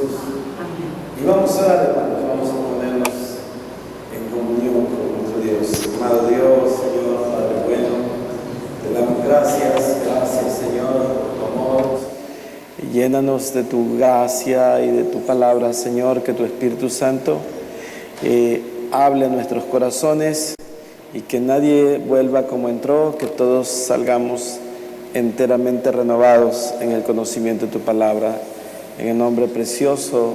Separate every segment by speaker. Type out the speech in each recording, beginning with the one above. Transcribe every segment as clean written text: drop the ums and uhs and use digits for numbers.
Speaker 1: Y vamos a orar, hermanos, vamos a ponernos en comunión con nuestro Dios. Amado Dios, Señor, Padre bueno, te damos gracias, Señor, por tu amor. Llénanos de tu gracia y de tu palabra, Señor, que tu Espíritu Santo hable en nuestros corazones y que nadie vuelva como entró, que todos salgamos enteramente renovados en el conocimiento de tu palabra. En el nombre precioso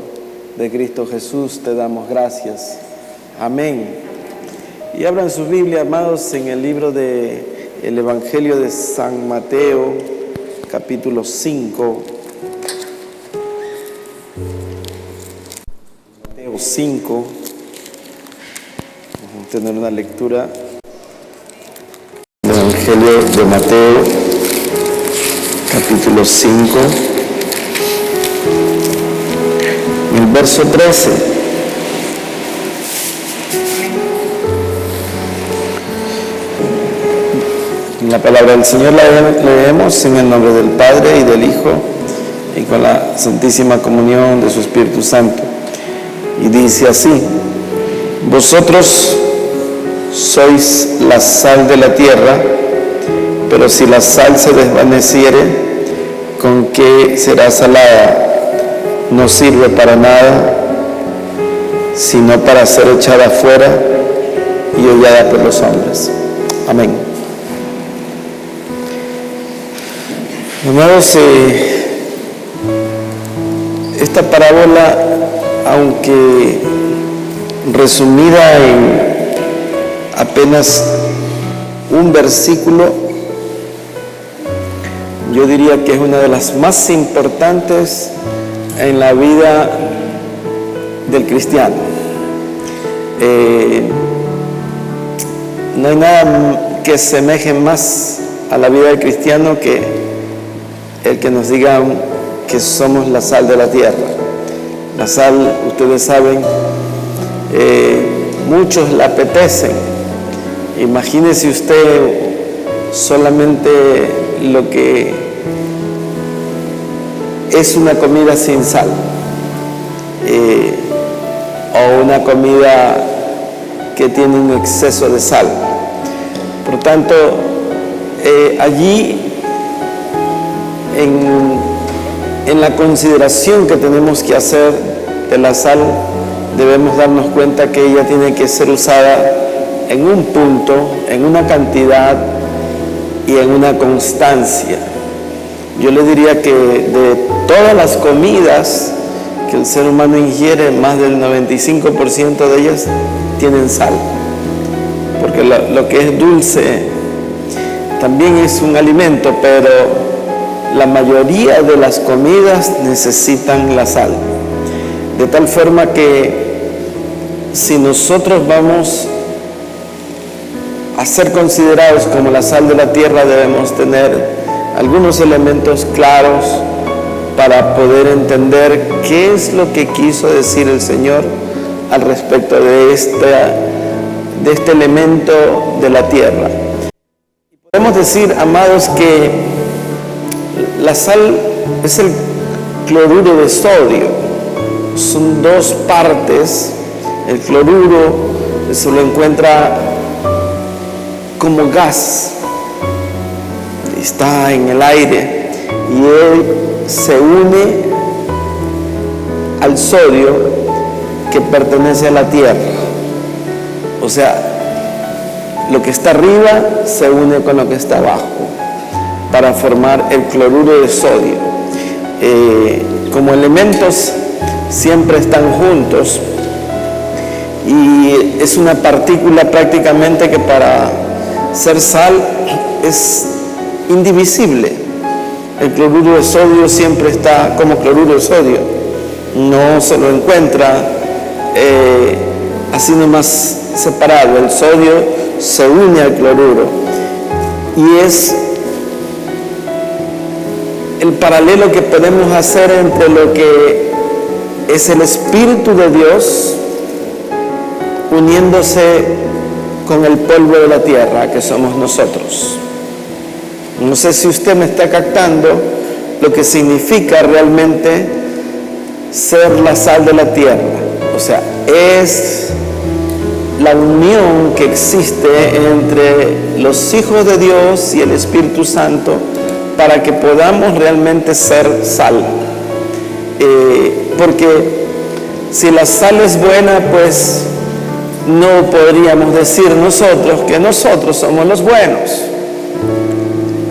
Speaker 1: de Cristo Jesús te damos gracias. Amén. Y abran sus Biblia, amados, en el libro del Evangelio de San Mateo, capítulo 5. Mateo 5. Vamos a tener una lectura del Evangelio de Mateo, capítulo 5. El verso 13. En la palabra del Señor la leemos en el nombre del Padre y del Hijo y con la santísima comunión de su Espíritu Santo. Y dice así: vosotros sois la sal de la tierra, pero si la sal se desvaneciere, ¿con qué será salada? No sirve para nada, sino para ser echada afuera y hollada por los hombres. Amén. Hermanos, esta parábola, aunque resumida en apenas un versículo, yo diría que es una de las más importantes en la vida del cristiano. No hay nada que semeje más a la vida del cristiano que el que nos digan que somos la sal de la tierra. La sal, ustedes saben, muchos la apetecen. Imagínese usted solamente lo que es una comida sin sal, o una comida que tiene un exceso de sal. Por tanto, allí en la consideración que tenemos que hacer de la sal, debemos darnos cuenta que ella tiene que ser usada en un punto, en una cantidad y en una constancia. Yo le diría que de todas las comidas que el ser humano ingiere, más del 95% de ellas tienen sal. Porque lo que es dulce también es un alimento, pero la mayoría de las comidas necesitan la sal. De tal forma que si nosotros vamos a ser considerados como la sal de la tierra, debemos tener algunos elementos claros para poder entender qué es lo que quiso decir el Señor al respecto de este elemento de la tierra. Y podemos decir, amados, que la sal es el cloruro de sodio. Son dos partes. El cloruro se lo encuentra como gas, está en el aire y él se une al sodio que pertenece a la tierra. O sea, lo que está arriba se une con lo que está abajo para formar el cloruro de sodio. Como elementos siempre están juntos y es una partícula prácticamente que para ser sal es indivisible. El cloruro de sodio siempre está como cloruro de sodio, no se lo encuentra así nomás separado. El sodio se une al cloruro y es el paralelo que podemos hacer entre lo que es el Espíritu de Dios uniéndose con el polvo de la tierra que somos nosotros. No sé si usted me está captando lo que significa realmente ser la sal de la tierra. O sea, es la unión que existe entre los hijos de Dios y el Espíritu Santo para que podamos realmente ser sal. Porque si la sal es buena, pues no podríamos decir nosotros que nosotros somos los buenos.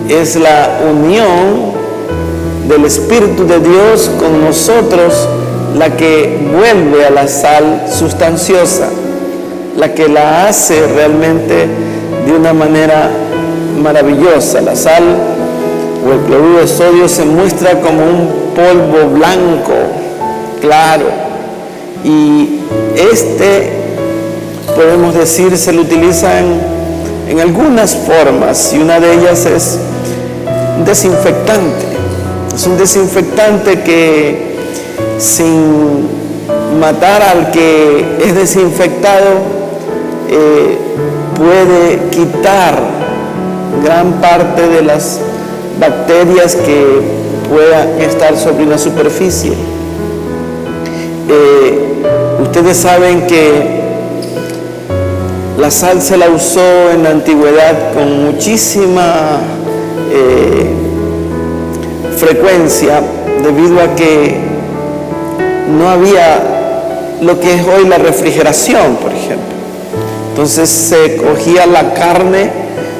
Speaker 1: Es la unión del Espíritu de Dios con nosotros la que vuelve a la sal sustanciosa, la que la hace realmente de una manera maravillosa. La sal o el cloruro de sodio se muestra como un polvo blanco, claro, y podemos decir, se lo utiliza en algunas formas, y una de ellas es un desinfectante. Es un desinfectante que, sin matar al que es desinfectado, puede quitar gran parte de las bacterias que puedan estar sobre una superficie. Ustedes saben que la sal se la usó en la antigüedad con muchísima frecuencia, debido a que no había lo que es hoy la refrigeración, por ejemplo. Entonces se cogía la carne,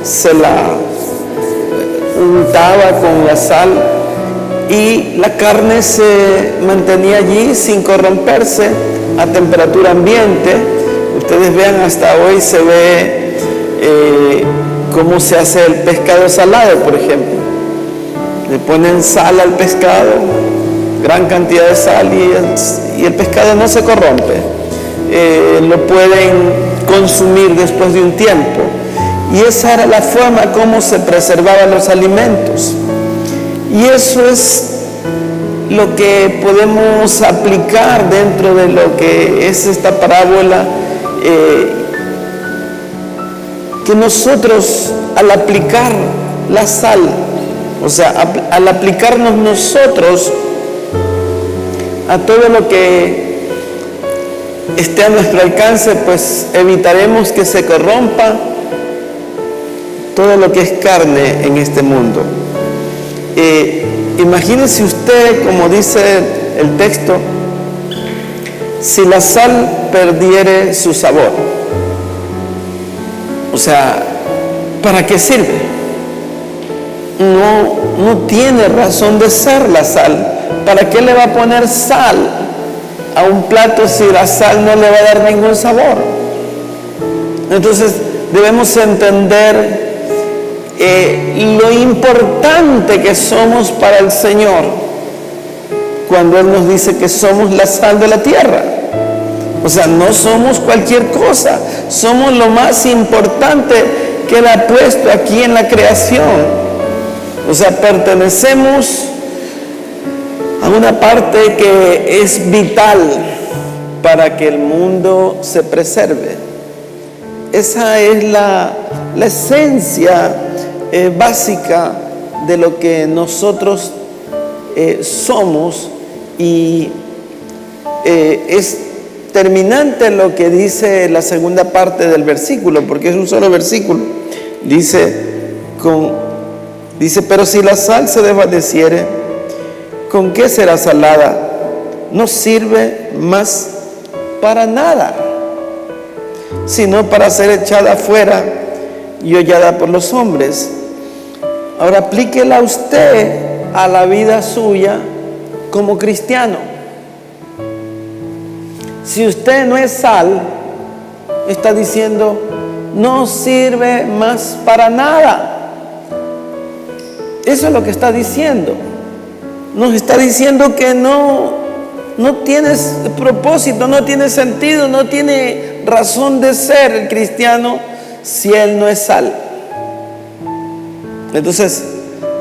Speaker 1: se la untaba con la sal y la carne se mantenía allí sin corromperse a temperatura ambiente. Ustedes vean, hasta hoy se ve cómo se hace el pescado salado, por ejemplo. Le ponen sal al pescado, gran cantidad de sal, y el pescado no se corrompe. Lo pueden consumir después de un tiempo. Y esa era la forma como se preservaban los alimentos. Y eso es lo que podemos aplicar dentro de lo que es esta parábola, que nosotros, al aplicar la sal, o sea, al aplicarnos nosotros a todo lo que esté a nuestro alcance, pues evitaremos que se corrompa todo lo que es carne en este mundo. Imagínese usted, como dice el texto, si la sal perdiere su sabor. O sea, ¿para qué sirve? No tiene razón de ser la sal. ¿Para qué le va a poner sal a un plato si la sal no le va a dar ningún sabor? Entonces debemos entender lo importante que somos para el Señor cuando Él nos dice que somos la sal de la tierra. O sea, no somos cualquier cosa, somos lo más importante que Él ha puesto aquí en la creación. O sea, pertenecemos a una parte que es vital para que el mundo se preserve. Esa es la esencia básica de lo que nosotros somos, y es terminante lo que dice la segunda parte del versículo, porque es un solo versículo. Dice, pero si la sal se desvaneciere, ¿con qué será salada? No sirve más para nada, sino para ser echada afuera y hollada por los hombres. Ahora aplíquela usted a la vida suya como cristiano. Si usted no es sal, está diciendo, no sirve más para nada. Eso es lo que está diciendo. Nos está diciendo que no tiene propósito, no tiene sentido, no tiene razón de ser el cristiano si él no es sal. Entonces,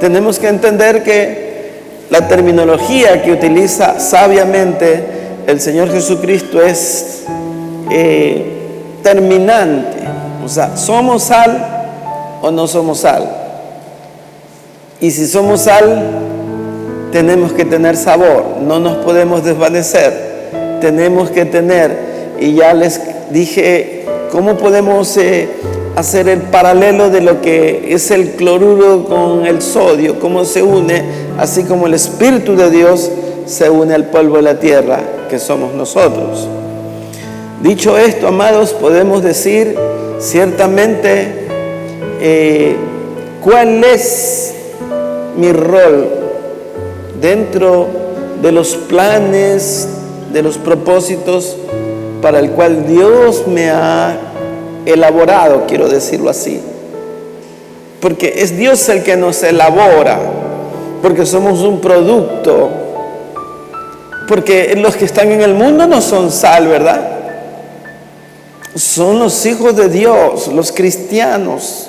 Speaker 1: tenemos que entender que la terminología que utiliza sabiamente el Señor Jesucristo es terminante. O sea, ¿somos sal o no somos sal? Y si somos sal, tenemos que tener sabor, no nos podemos desvanecer, tenemos que tener, y ya les dije cómo podemos hacer el paralelo de lo que es el cloruro con el sodio, cómo se une, así como el Espíritu de Dios se une al polvo de la tierra, que somos nosotros. Dicho esto, amados, podemos decir ciertamente cuál es mi rol dentro de los planes, de los propósitos para el cual Dios me ha elaborado, quiero decirlo así. Porque es Dios el que nos elabora, porque somos un producto, porque los que están en el mundo no son sal, ¿verdad? Son los hijos de Dios, los cristianos,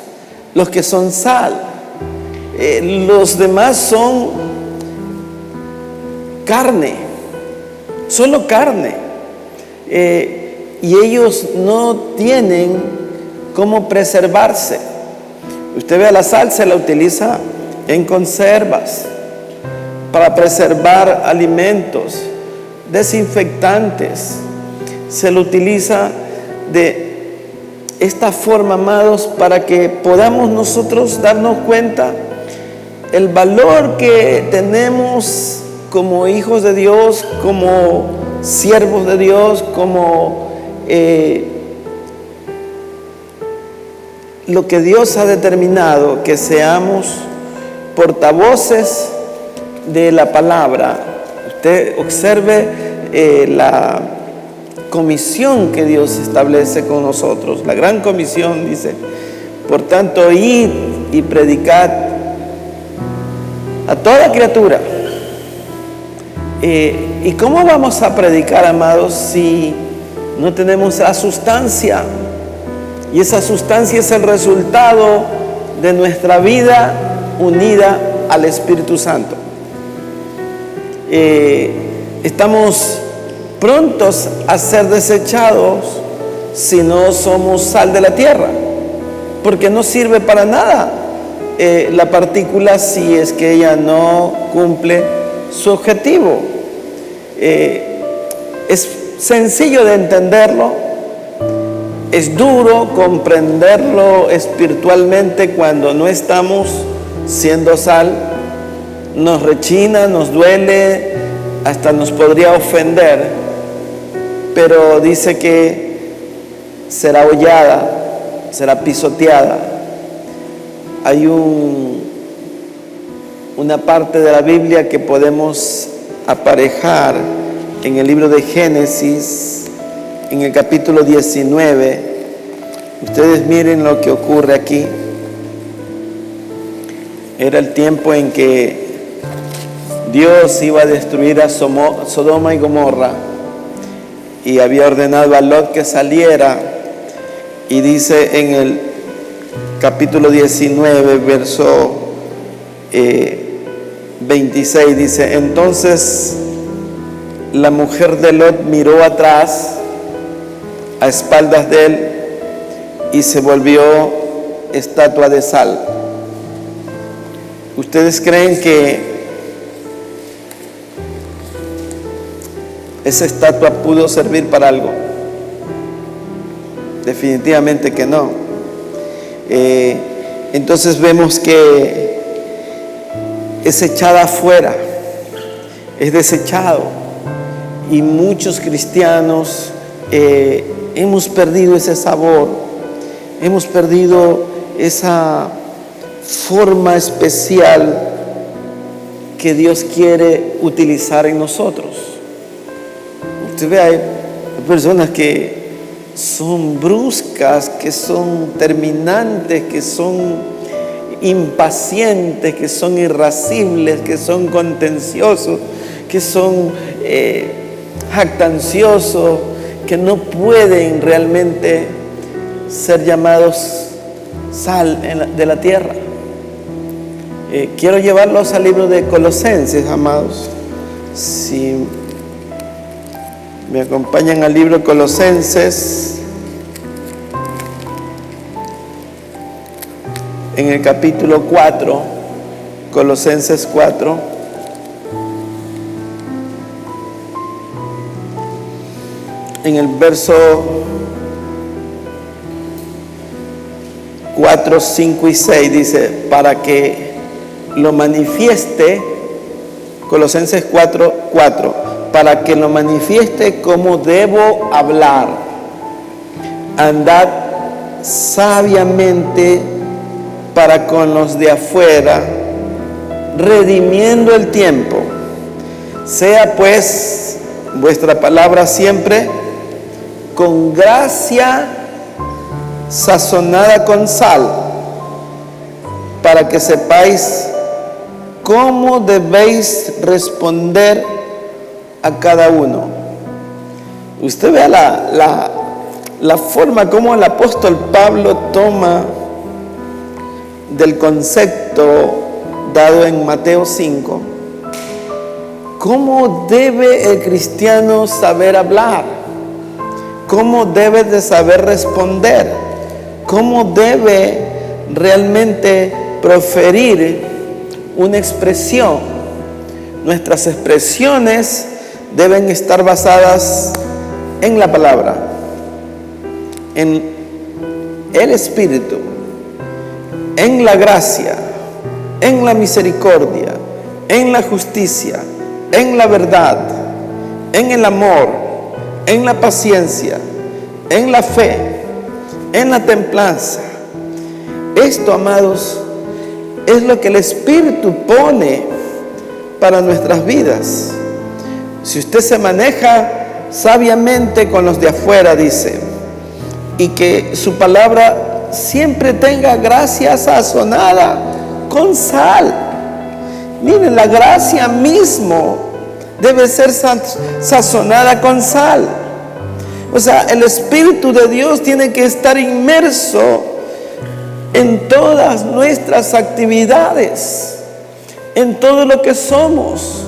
Speaker 1: los que son sal. Los demás son carne, solo carne. Y ellos no tienen cómo preservarse. Usted ve a la sal, se la utiliza en conservas, para preservar alimentos, desinfectantes. Se lo utiliza de esta forma, amados, para que podamos nosotros darnos cuenta el valor que tenemos como hijos de Dios, como siervos de Dios, como lo que Dios ha determinado, que seamos portavoces de la palabra. Usted observe la comisión que Dios establece con nosotros. La gran comisión dice: por tanto, id y predicad a toda criatura. ¿Y cómo vamos a predicar, amados, si no tenemos la sustancia? Y esa sustancia es el resultado de nuestra vida unida al Espíritu Santo. Estamos prontos a ser desechados si no somos sal de la tierra, porque no sirve para nada la partícula si es que ella no cumple su objetivo. Es sencillo de entenderlo, es duro comprenderlo espiritualmente cuando no estamos siendo sal. Nos rechina, nos duele, hasta nos podría ofender, pero dice que será hollada, será pisoteada. Hay una parte de la Biblia que podemos aparejar en el libro de Génesis, en el capítulo 19. Ustedes miren lo que ocurre aquí. Era el tiempo en que Dios iba a destruir a Sodoma y Gomorra, y había ordenado a Lot que saliera, y dice en el capítulo 19, verso 26, dice: entonces la mujer de Lot miró atrás, a espaldas de él, y se volvió estatua de sal. ¿Ustedes creen que esa estatua pudo servir para algo? Definitivamente que no. Entonces vemos que es echada afuera, es desechado, y muchos cristianos hemos perdido ese sabor, hemos perdido esa forma especial que Dios quiere utilizar en nosotros. Usted ve, hay personas que son bruscas, que son terminantes, que son impacientes, que son irascibles, que son contenciosos, que son jactanciosos, que no pueden realmente ser llamados sal de la tierra. Quiero llevarlos al libro de Colosenses, amados. Si me acompañan al libro de Colosenses, en el capítulo 4, Colosenses 4. en el verso 4, 5 y 6 dice, para que lo manifieste, Colosenses 4, 4, para que lo manifieste como debo hablar, andad sabiamente para con los de afuera, redimiendo el tiempo. Sea pues vuestra palabra siempre con gracia, sazonada con sal, para que sepáis cómo debéis responder a cada uno. Usted vea la forma como el apóstol Pablo toma del concepto dado en Mateo 5, cómo debe el cristiano saber hablar, cómo debe de saber responder, cómo debe realmente proferir una expresión. Nuestras expresiones deben estar basadas en la palabra, en el Espíritu, en la gracia, en la misericordia, en la justicia, en la verdad, en el amor, en la paciencia, en la fe, en la templanza. Esto, amados, es lo que el Espíritu pone para nuestras vidas. Si usted se maneja sabiamente con los de afuera, dice, y que su palabra siempre tenga gracia sazonada con sal. Miren, la gracia mismo debe ser sazonada con sal. O sea, el Espíritu de Dios tiene que estar inmerso en todas nuestras actividades, en todo lo que somos.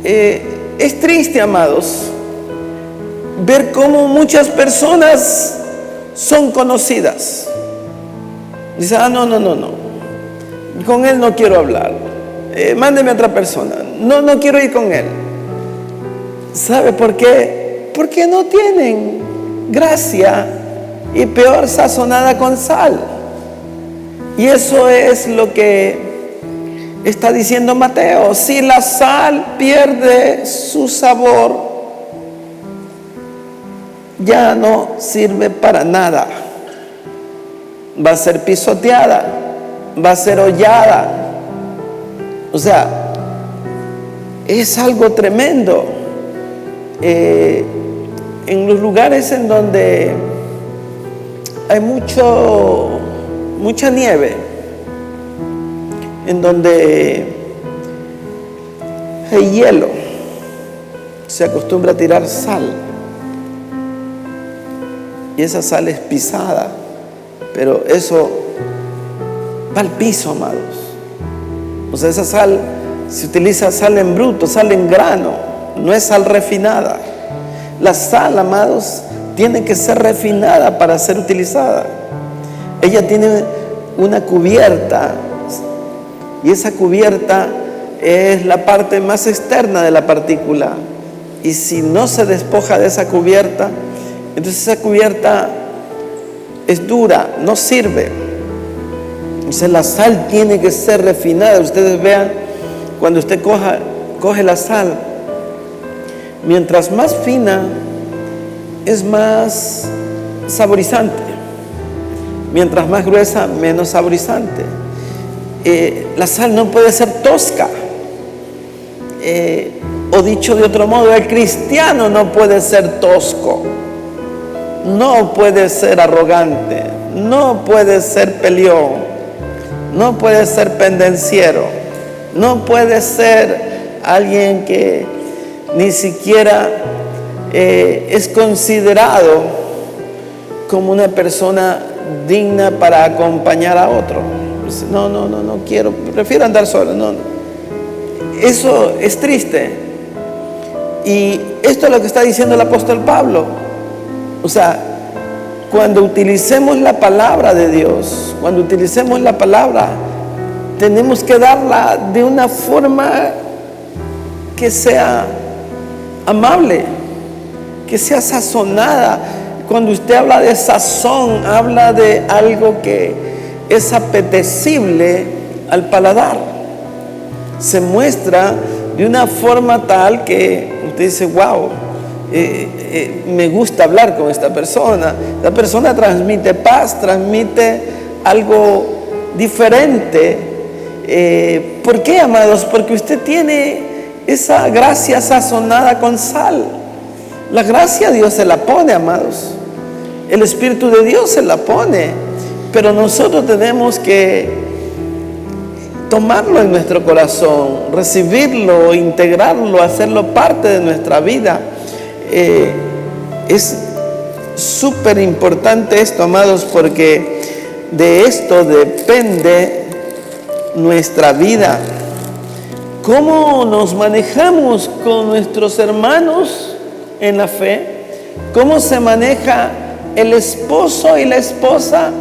Speaker 1: Es triste, amados, ver cómo muchas personas son conocidas. Dice, no, con él no quiero hablar, mándeme a otra persona, no quiero ir con él. ¿Sabe por qué? Porque no tienen gracia, y peor, sazonada con sal. Y eso es lo que está diciendo Mateo. Si la sal pierde su sabor, ya no sirve para nada. Va a ser pisoteada, va a ser hollada. O sea, es algo tremendo. En los lugares en donde hay mucha nieve, en donde hay hielo, se acostumbra a tirar sal, y esa sal es pisada, pero eso va al piso, amados. O sea, esa sal, se utiliza sal en bruto, sal en grano, no es sal refinada. La sal, amados, tiene que ser refinada para ser utilizada. Ella tiene una cubierta, y esa cubierta es la parte más externa de la partícula, y si no se despoja de esa cubierta, entonces esa cubierta es dura, no sirve. Entonces la sal tiene que ser refinada. Ustedes vean, cuando usted coge la sal, mientras más fina es más saborizante, mientras más gruesa, menos saborizante. La sal no puede ser tosca, o dicho de otro modo, el cristiano no puede ser tosco, no puede ser arrogante, no puede ser peleón, no puede ser pendenciero, no puede ser alguien que ni siquiera es considerado como una persona digna para acompañar a otro. No quiero, prefiero andar solo. No. Eso es triste. Y esto es lo que está diciendo el apóstol Pablo. O sea, cuando utilicemos la palabra de Dios, cuando utilicemos la palabra, tenemos que darla de una forma que sea amable, que sea sazonada. Cuando usted habla de sazón, habla de algo que es apetecible al paladar. Se muestra de una forma tal que usted dice, wow, me gusta hablar con esta persona. La persona transmite paz, transmite algo diferente. ¿Por qué, amados? Porque usted tiene esa gracia sazonada con sal. La gracia Dios se la pone, amados. El Espíritu de Dios se la pone. Pero nosotros tenemos que tomarlo en nuestro corazón, recibirlo, integrarlo, hacerlo parte de nuestra vida. Es súper importante esto, amados, porque de esto depende nuestra vida. ¿Cómo nos manejamos con nuestros hermanos en la fe? ¿Cómo se maneja el esposo y la esposa?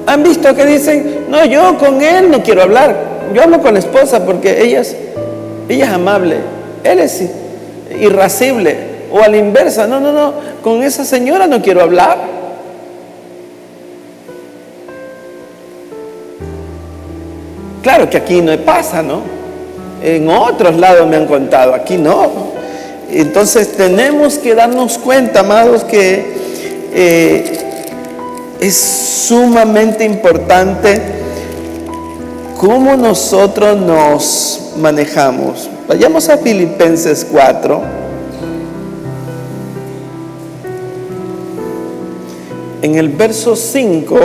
Speaker 1: ¿Han visto que dicen, no, yo con él no quiero hablar? Yo hablo con la esposa porque ella es amable, él es irascible. O a la inversa, no, con esa señora no quiero hablar. Claro que aquí no pasa, ¿no? En otros lados me han contado, aquí no. Entonces tenemos que darnos cuenta, amados, que es sumamente importante cómo nosotros nos manejamos. Vayamos a Filipenses 4. En el verso 5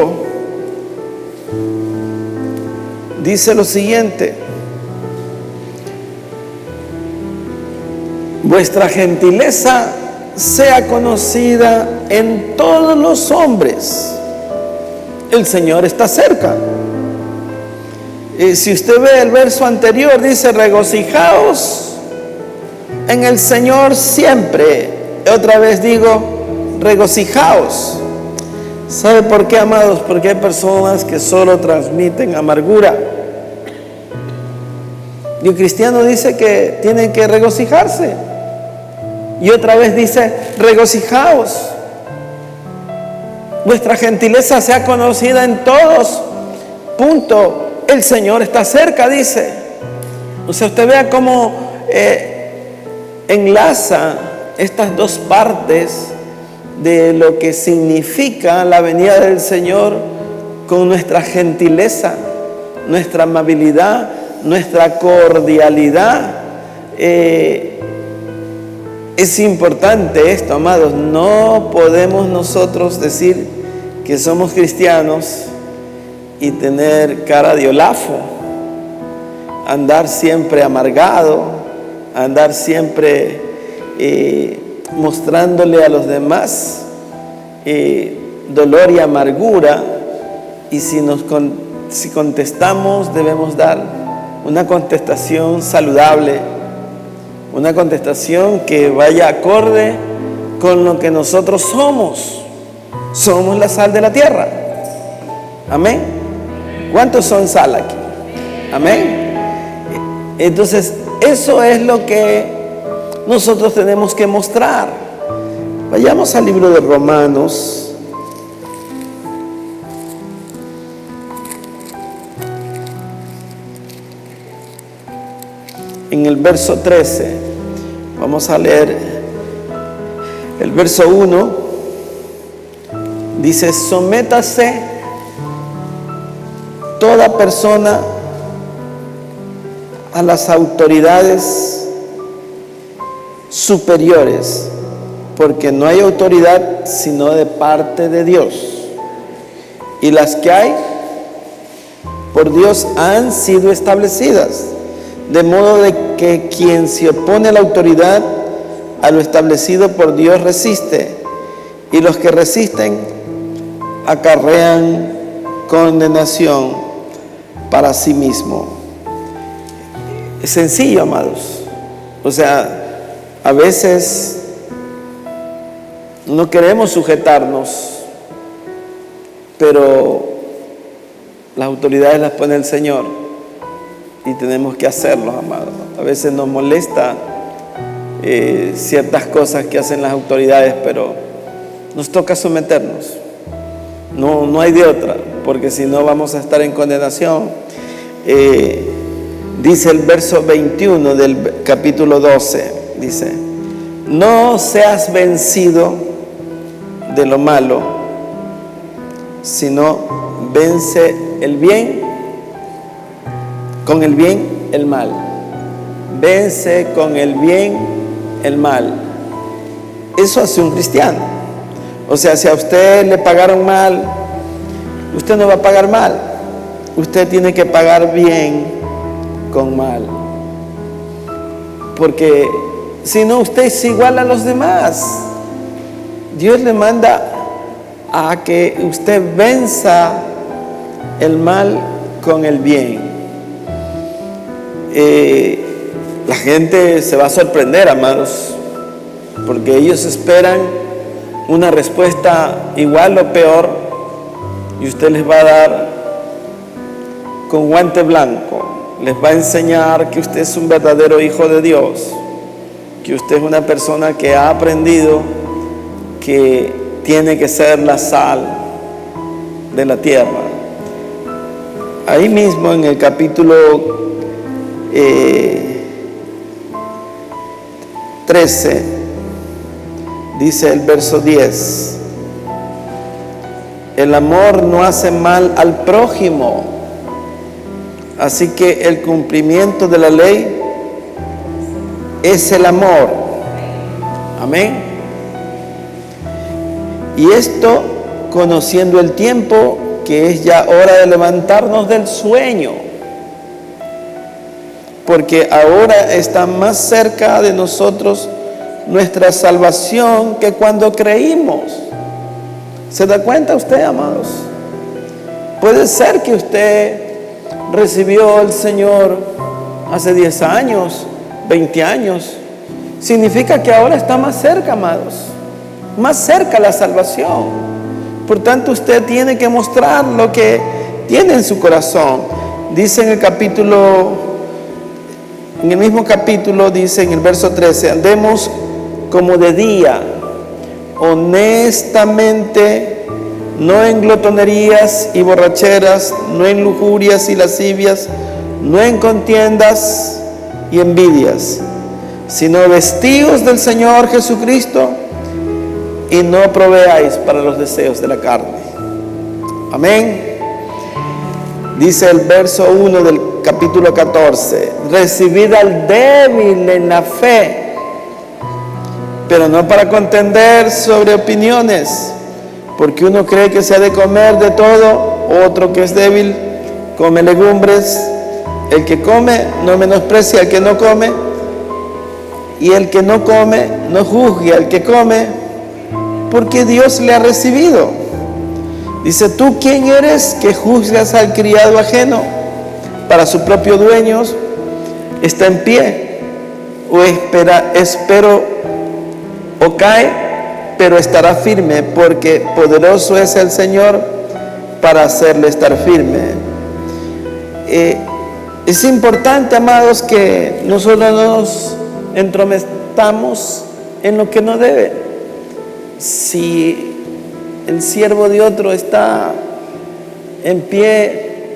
Speaker 1: dice lo siguiente: vuestra gentileza sea conocida en todos los hombres. El Señor está cerca. Si usted ve el verso anterior, dice: regocijaos en el Señor siempre. Otra vez digo, regocijaos. ¿Sabe por qué, amados? Porque hay personas que solo transmiten amargura. Y un cristiano dice que tienen que regocijarse. Y otra vez dice, regocijaos. Vuestra gentileza sea conocida en todos. Punto. El Señor está cerca, dice. O sea, usted vea cómo enlaza estas dos partes de lo que significa la venida del Señor con nuestra gentileza, nuestra amabilidad, nuestra cordialidad. Es importante esto, amados. No podemos nosotros decir que somos cristianos y tener cara de olafo, andar siempre amargado, andar siempre mostrándole a los demás dolor y amargura. Y si contestamos, debemos dar una contestación saludable, una contestación que vaya acorde con lo que nosotros somos. Somos la sal de la tierra. Amén. ¿Cuántos son sal aquí? Amén. Entonces, eso es lo que nosotros tenemos que mostrar. Vayamos al libro de Romanos. En el verso 13, vamos a leer el verso 1. Dice: sométase toda persona a las autoridades superiores, porque no hay autoridad sino de parte de Dios, y las que hay por Dios han sido establecidas, de modo de que quien se opone a la autoridad, a lo establecido por Dios resiste, y los que resisten acarrean condenación para sí mismo. Es sencillo, amados. O sea, a veces no queremos sujetarnos, pero las autoridades las pone el Señor y tenemos que hacerlo, amados. A veces nos molesta ciertas cosas que hacen las autoridades, pero nos toca someternos. No hay de otra, porque si no vamos a estar en condenación. Dice el verso 21 del capítulo 12, dice: no seas vencido de lo malo, sino vence el bien con el bien el mal. Vence con el bien el mal. Eso hace un cristiano. O sea, si a usted le pagaron mal, usted no va a pagar mal. Usted tiene que pagar bien con mal. Porque si no, usted es igual a los demás. Dios le manda a que usted venza el mal con el bien. La gente se va a sorprender, amados, porque ellos esperan una respuesta igual o peor, y usted les va a dar con guante blanco. Les va a enseñar que usted es un verdadero hijo de Dios, que usted es una persona que ha aprendido que tiene que ser la sal de la tierra. Ahí mismo en el capítulo 13, dice el verso 10: el amor no hace mal al prójimo, así que el cumplimiento de la ley es el amor. Amén. Y esto conociendo el tiempo, que es ya hora de levantarnos del sueño, porque ahora está más cerca de nosotros nuestra salvación que cuando creímos. ¿Se da cuenta usted, amados? Puede ser que usted recibió al Señor hace 10 años, 20 años. Significa que ahora está más cerca, amados. Más cerca la salvación. Por tanto, usted tiene que mostrar lo que tiene en su corazón. Dice en el mismo capítulo, dice en el verso 13: andemos como de día, honestamente, no en glotonerías y borracheras, no en lujurias y lascivias, no en contiendas y envidias, sino vestidos del Señor Jesucristo, y no proveáis para los deseos de la carne. Amén. Dice el verso 1 del capítulo 14: recibid al débil en la fe, pero no para contender sobre opiniones, porque uno cree que se ha de comer de todo, otro que es débil come legumbres. El que come no menosprecia al que no come, y el que no come no juzgue al que come, porque Dios le ha recibido. Dice: ¿tú quién eres que juzgas al criado ajeno? Para su propio dueño está en pie, o cae, pero estará firme, porque poderoso es el Señor para hacerle estar firme. Es importante, amados, que nosotros no nos entrometamos en lo que no debe. Si el siervo de otro está en pie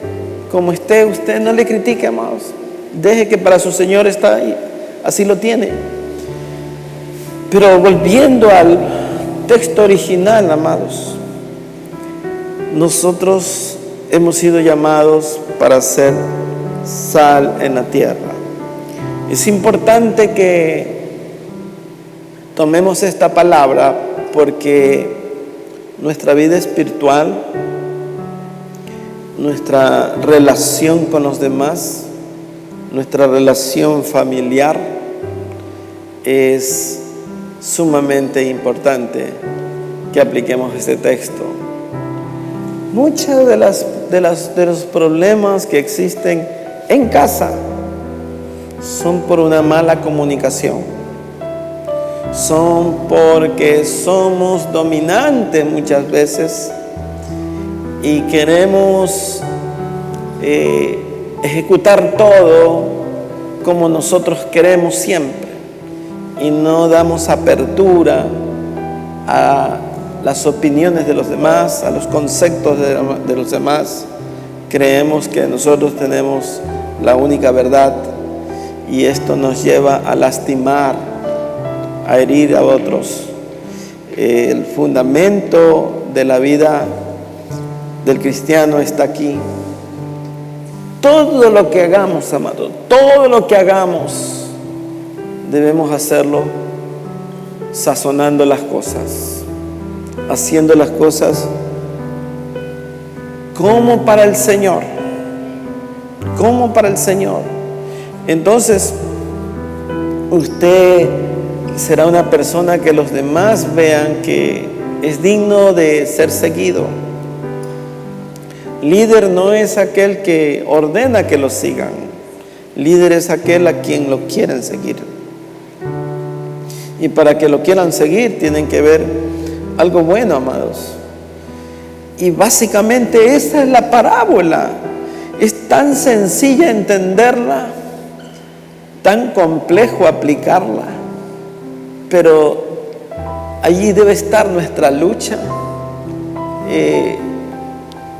Speaker 1: como esté, usted no le critique, amados. Deje que para su Señor está ahí, así lo tiene. Pero volviendo al texto original, amados, nosotros hemos sido llamados para ser sal en la tierra. Es importante que tomemos esta palabra, porque nuestra vida espiritual, nuestra relación con los demás, nuestra relación familiar es sumamente importante que apliquemos este texto. Muchos de los problemas que existen en casa son por una mala comunicación. Son porque somos dominantes muchas veces y queremos ejecutar todo como nosotros queremos siempre. y no damos apertura a las opiniones de los demás, a los conceptos de los demás, creemos que nosotros tenemos la única verdad, y esto nos lleva a lastimar, a herir a otros. El fundamento de la vida del cristiano está aquí. Todo lo que hagamos, amado, todo lo que hagamos, debemos hacerlo sazonando las cosas, haciendo las cosas como para el Señor, como para el Señor. Entonces, usted será una persona que los demás vean que es digno de ser seguido. Líder no es aquel que ordena que lo sigan. Líder es aquel a quien lo quieren seguir. Y para que lo quieran seguir, tienen que ver algo bueno, amados. Y básicamente esa es la parábola. Es tan sencilla entenderla, tan complejo aplicarla, pero allí debe estar nuestra lucha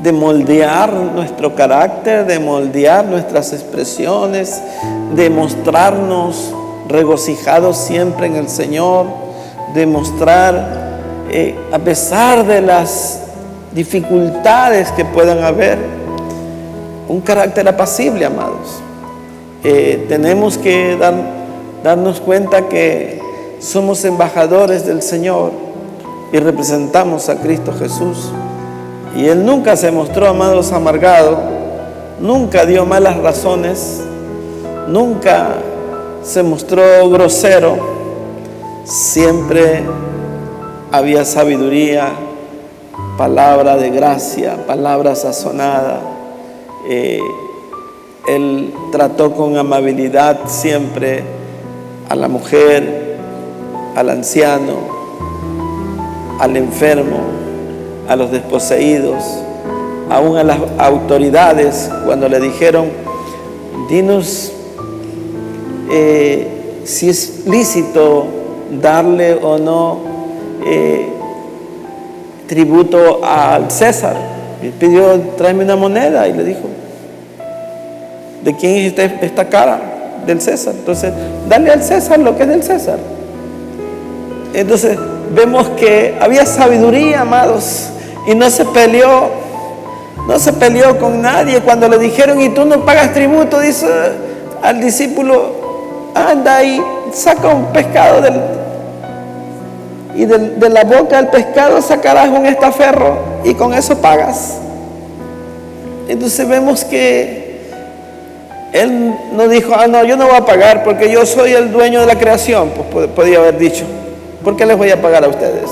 Speaker 1: de moldear nuestro carácter, de moldear nuestras expresiones, de mostrarnos regocijados siempre en el Señor, de mostrar, a pesar de las dificultades que puedan haber, un carácter apacible, amados. Tenemos que darnos cuenta que somos embajadores del Señor y representamos a Cristo Jesús. Y Él nunca se mostró, amados, amargado, nunca dio malas razones, nunca se mostró grosero, siempre había sabiduría, palabra de gracia, palabra sazonada. Él trató con amabilidad siempre a la mujer, al anciano, al enfermo, a los desposeídos, aún a las autoridades, cuando le dijeron: dinos si es lícito darle o no tributo al César. Y pidió: tráeme una moneda, y le dijo: ¿de quién es esta cara? Del César. Entonces, dale al César lo que es del César. Entonces, vemos que había sabiduría, amados, y no se peleó con nadie. Cuando le dijeron: y tú no pagas tributo, dice al discípulo: anda y saca un pescado de la boca del pescado sacarás un estaferro y con eso pagas. Entonces vemos que Él no dijo: no, yo no voy a pagar porque yo soy el dueño de la creación. Pues podía haber dicho: ¿por qué les voy a pagar a ustedes?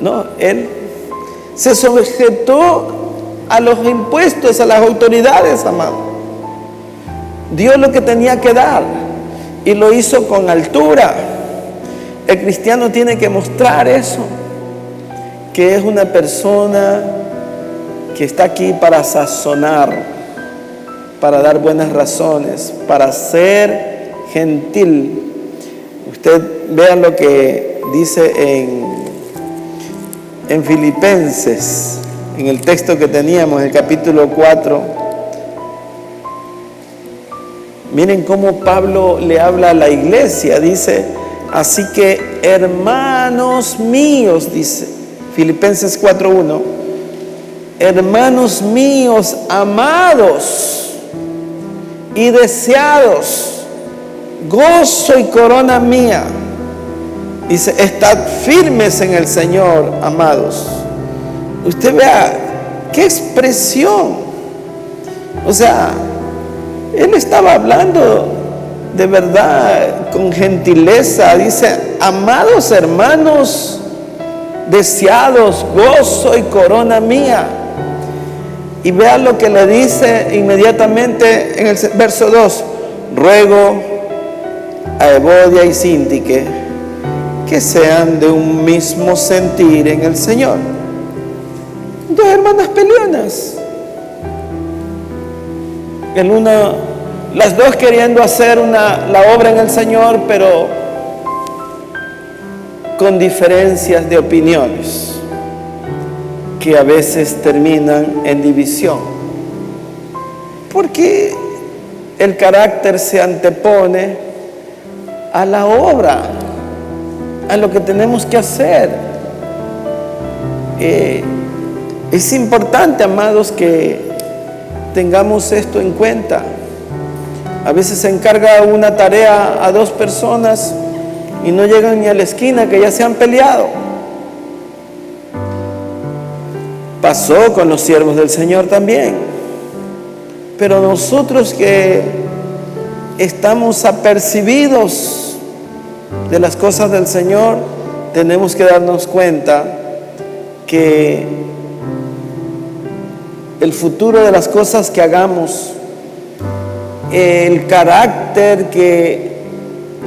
Speaker 1: No, Él se sujetó a los impuestos, a las autoridades, amado. Dio lo que tenía que dar y lo hizo con altura. El cristiano tiene que mostrar eso, que es una persona que está aquí para sazonar, para dar buenas razones, para ser gentil. Usted vea lo que dice en Filipenses, en el texto que teníamos, el capítulo 4. Miren cómo Pablo le habla a la iglesia. Dice: así que, hermanos míos, dice Filipenses 4:1, hermanos míos, amados y deseados, gozo y corona mía. Dice: estad firmes en el Señor, amados. Usted vea qué expresión. O sea, él estaba hablando de verdad con gentileza. Dice: amados hermanos, deseados, gozo y corona mía. Y vea lo que le dice inmediatamente en el verso 2: ruego a Evodia y Síntique que sean de un mismo sentir en el Señor. Dos hermanas peleonas, las dos queriendo hacer la obra en el Señor, pero con diferencias de opiniones que a veces terminan en división, porque el carácter se antepone a la obra, a lo que tenemos que hacer. Es importante, amados, que tengamos esto en cuenta. A veces se encarga una tarea a 2 personas y no llegan ni a la esquina, que ya se han peleado. Pasó con los siervos del Señor también. Pero nosotros que estamos apercibidos de las cosas del Señor, tenemos que darnos cuenta que el futuro de las cosas que hagamos, el carácter que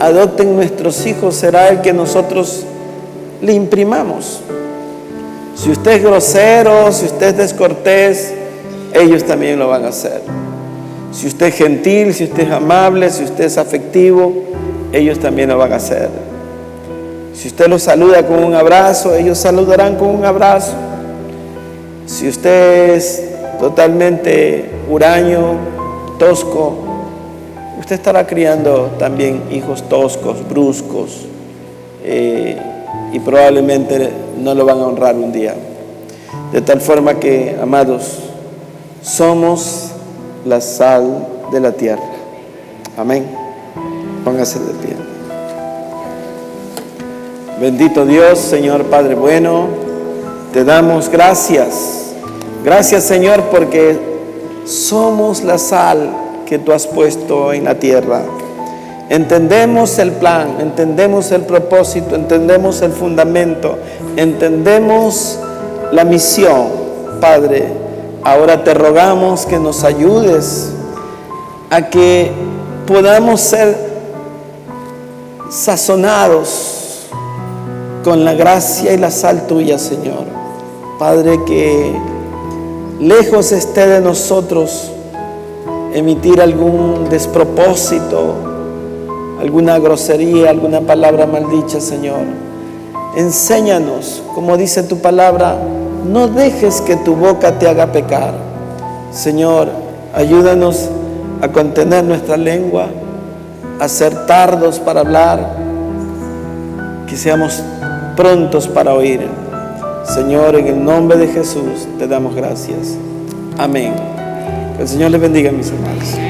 Speaker 1: adopten nuestros hijos será el que nosotros le imprimamos. Si usted es grosero, si usted es descortés, ellos también lo van a hacer. Si usted es gentil, si usted es amable, si usted es afectivo, ellos también lo van a hacer. Si usted los saluda con un abrazo, ellos saludarán con un abrazo. Si usted es totalmente huraño, tosco, usted estará criando también hijos toscos, bruscos, y probablemente no lo van a honrar un día. De tal forma que, amados, somos la sal de la tierra. Amén. Póngase de pie. Bendito Dios, Señor Padre bueno, te damos gracias. Gracias, Señor, porque somos la sal que tú has puesto en la tierra. Entendemos el plan, entendemos el propósito, entendemos el fundamento, entendemos la misión. Padre, ahora te rogamos que nos ayudes a que podamos ser sazonados con la gracia y la sal tuya, Señor. Padre, que lejos esté de nosotros emitir algún despropósito, alguna grosería, alguna palabra maldicha, Señor. Enséñanos, como dice tu palabra, no dejes que tu boca te haga pecar. Señor, ayúdanos a contener nuestra lengua, a ser tardos para hablar, que seamos prontos para oír. Señor, en el nombre de Jesús te damos gracias. Amén. Que el Señor les bendiga, mis hermanos.